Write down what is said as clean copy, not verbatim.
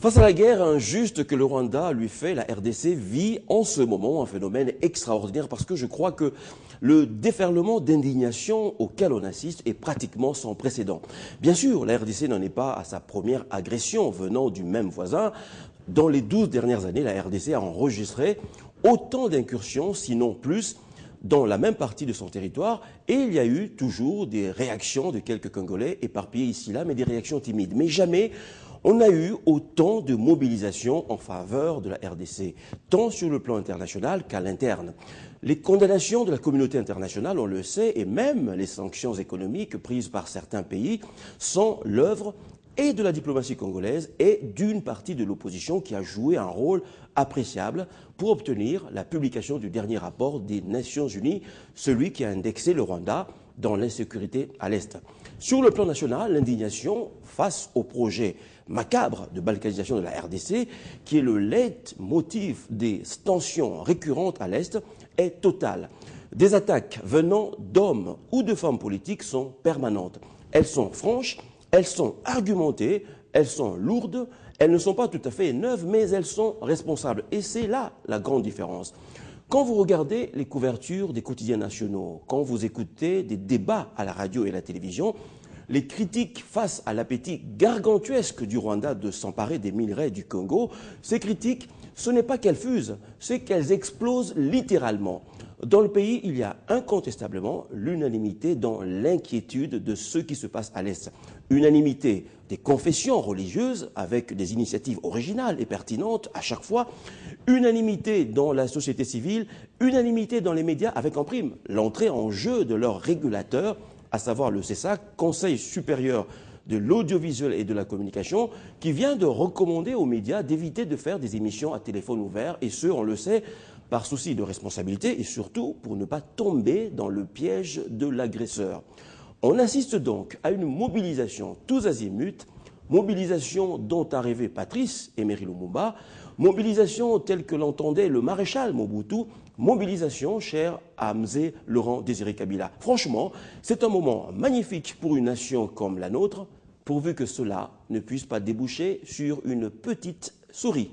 Face à la guerre injuste que le Rwanda lui fait, la RDC vit en ce moment un phénomène extraordinaire parce que je crois que le déferlement d'indignation auquel on assiste est pratiquement sans précédent. Bien sûr, la RDC n'en est pas à sa première agression venant du même voisin. Dans les 12 dernières années, la RDC a enregistré autant d'incursions, sinon plus, dans la même partie de son territoire, et il y a eu toujours des réactions de quelques Congolais éparpillés ici-là, mais des réactions timides. Mais jamais on a eu autant de mobilisation en faveur de la RDC, tant sur le plan international qu'à l'interne. Les condamnations de la communauté internationale, on le sait, et même les sanctions économiques prises par certains pays sont l'œuvre et de la diplomatie congolaise et d'une partie de l'opposition qui a joué un rôle appréciable pour obtenir la publication du dernier rapport des Nations Unies, celui qui a indexé le Rwanda dans l'insécurité à l'Est. Sur le plan national, l'indignation face au projet macabre de balkanisation de la RDC, qui est le leitmotiv des tensions récurrentes à l'Est, est totale. Des attaques venant d'hommes ou de femmes politiques sont permanentes. Elles sont franches, elles sont argumentées, elles sont lourdes, elles ne sont pas tout à fait neuves, mais elles sont responsables. Et c'est là la grande différence. Quand vous regardez les couvertures des quotidiens nationaux, quand vous écoutez des débats à la radio et à la télévision, les critiques face à l'appétit gargantuesque du Rwanda de s'emparer des minerais du Congo, ces critiques, ce n'est pas qu'elles fusent, c'est qu'elles explosent littéralement. Dans le pays, il y a incontestablement l'unanimité dans l'inquiétude de ce qui se passe à l'Est. Unanimité des confessions religieuses avec des initiatives originales et pertinentes à chaque fois. Unanimité dans la société civile, unanimité dans les médias avec en prime l'entrée en jeu de leurs régulateurs, à savoir le CESAC, Conseil supérieur de l'audiovisuel et de la communication, qui vient de recommander aux médias d'éviter de faire des émissions à téléphone ouvert, et ce, on le sait, par souci de responsabilité et surtout pour ne pas tomber dans le piège de l'agresseur. On assiste donc à une mobilisation tous azimuts, mobilisation dont a rêvé Patrice Emery Lumumba, mobilisation telle que l'entendait le maréchal Mobutu, mobilisation chère à Mzee Laurent Désiré Kabila. Franchement, c'est un moment magnifique pour une nation comme la nôtre, pourvu que cela ne puisse pas déboucher sur une petite souris.